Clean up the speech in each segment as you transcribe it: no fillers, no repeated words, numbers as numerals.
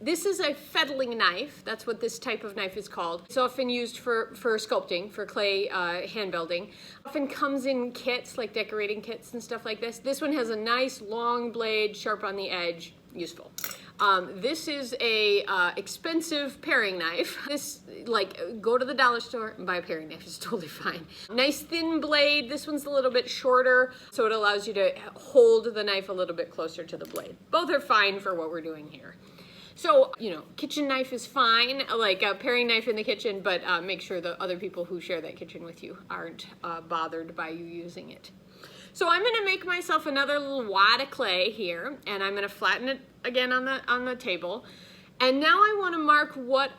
This is a fettling knife. That's what this type of knife is called. It's often used for sculpting, for clay hand building. Often comes in kits, like decorating kits and stuff like this. This one has a nice long blade, sharp on the edge, useful. This is a expensive paring knife. This, like, go to the dollar store and buy a paring knife. It's totally fine. Nice thin blade. This one's a little bit shorter, so it allows you to hold the knife a little bit closer to the blade. Both are fine for what we're doing here. So, you know, kitchen knife is fine, like a paring knife in the kitchen, but make sure the other people who share that kitchen with you aren't bothered by you using it. So I'm gonna make myself another little wad of clay here, and I'm gonna flatten it again on the table. And now I wanna mark what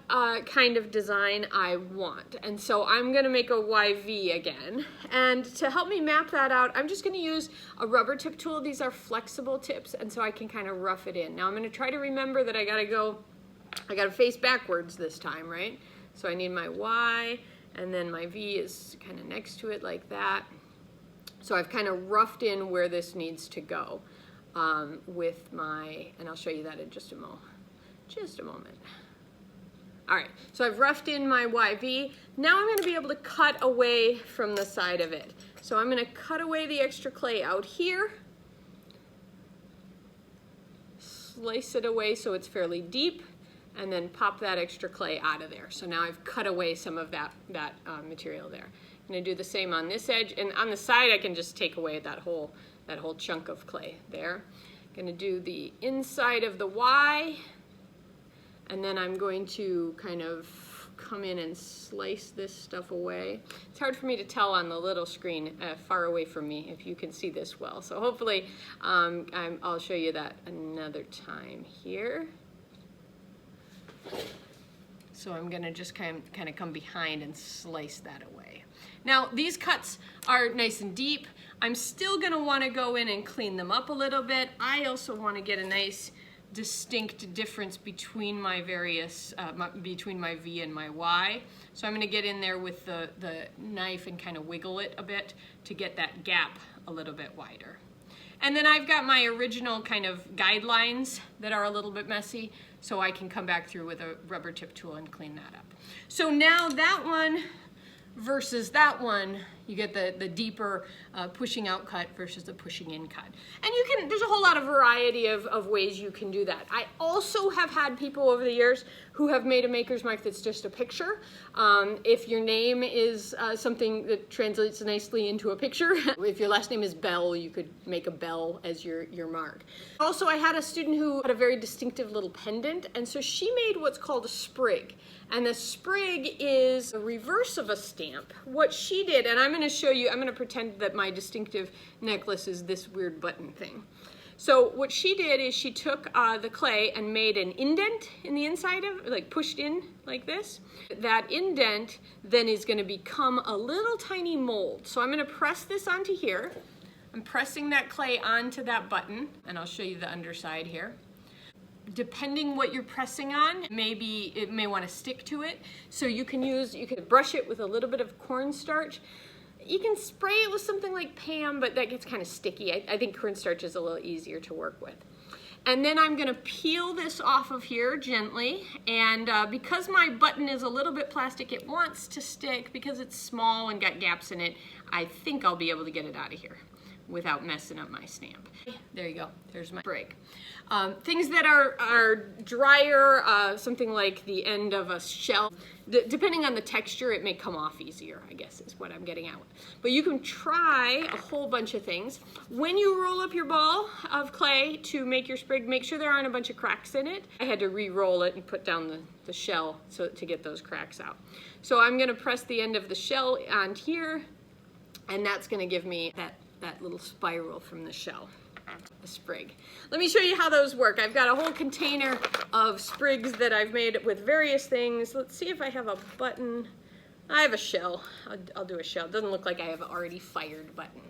kind of design I want. And so I'm gonna make a YV again. And to help me map that out, I'm just gonna use a rubber tip tool. These are flexible tips, and so I can kind of rough it in. Now I'm gonna try to remember that I gotta face backwards this time, right? So I need my Y, and then my V is kind of next to it like that. So I've kind of roughed in where this needs to go with my, and I'll show you that in just a moment. All right, so I've roughed in my YV. Now I'm gonna be able to cut away from the side of it. So I'm gonna cut away the extra clay out here, slice it away so it's fairly deep, and then pop that extra clay out of there. So now I've cut away some of that material there. I'm gonna do the same on this edge, and on the side I can just take away that whole chunk of clay there. I'm gonna do the inside of the Y, and then I'm going to kind of come in and slice this stuff away. It's hard for me to tell on the little screen far away from me if you can see this well. So hopefully I'll show you that another time here. So I'm gonna just kind of come behind and slice that away. Now these cuts are nice and deep. I'm still gonna wanna go in and clean them up a little bit. I also wanna get a nice distinct difference between my various, between my V and my Y. So I'm gonna get in there with the knife and kind of wiggle it a bit to get that gap a little bit wider. And then I've got my original kind of guidelines that are a little bit messy, so I can come back through with a rubber tip tool and clean that up. So now that one versus that one, you get the deeper pushing out cut versus the pushing in cut. And there's a whole lot of variety of ways you can do that. I also have had people over the years who have made a maker's mark that's just a picture. If your name is something that translates nicely into a picture, if your last name is Bell, you could make a bell as your mark. Also, I had a student who had a very distinctive little pendant, and so she made what's called a sprig. And the sprig is the reverse of a stamp. What she did, and I'm gonna show you, I'm gonna pretend that my distinctive necklace is this weird button thing. So what she did is she took the clay and made an indent in the inside of it, like pushed in like this. That indent then is gonna become a little tiny mold. So I'm gonna press this onto here. I'm pressing that clay onto that button, and I'll show you the underside here. Depending what you're pressing on, maybe it may want to stick to it. So you can brush it with a little bit of cornstarch. You can spray it with something like Pam, but that gets kind of sticky. I think cornstarch is a little easier to work with. And then I'm gonna peel this off of here gently. And because my button is a little bit plastic, it wants to stick because it's small and got gaps in it. I think I'll be able to get it out of here without messing up my stamp. There you go, there's my sprig. Things that are drier, something like the end of a shell, depending on the texture, it may come off easier, I guess is what I'm getting at. But you can try a whole bunch of things. When you roll up your ball of clay to make your sprig, make sure there aren't a bunch of cracks in it. I had to re-roll it and put down the shell to get those cracks out. So I'm gonna press the end of the shell on here, and that's gonna give me that little spiral from the shell, a sprig. Let me show you how those work. I've got a whole container of sprigs that I've made with various things. Let's see if I have a button. I have a shell. I'll do a shell. It doesn't look like I have an already fired button.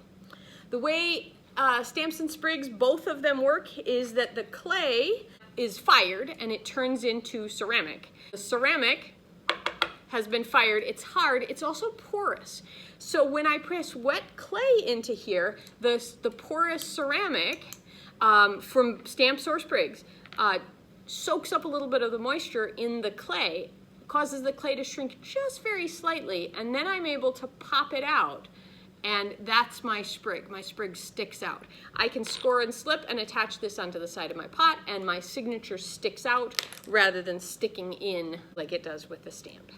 The way stamps and sprigs, both of them work, is that the clay is fired and it turns into ceramic. The ceramic has been fired. It's hard. It's also porous. So when I press wet clay into here, the porous ceramic from stamps or sprigs soaks up a little bit of the moisture in the clay, causes the clay to shrink just very slightly, and then I'm able to pop it out, and that's my sprig. My sprig sticks out. I can score and slip and attach this onto the side of my pot, and my signature sticks out rather than sticking in like it does with the stamp.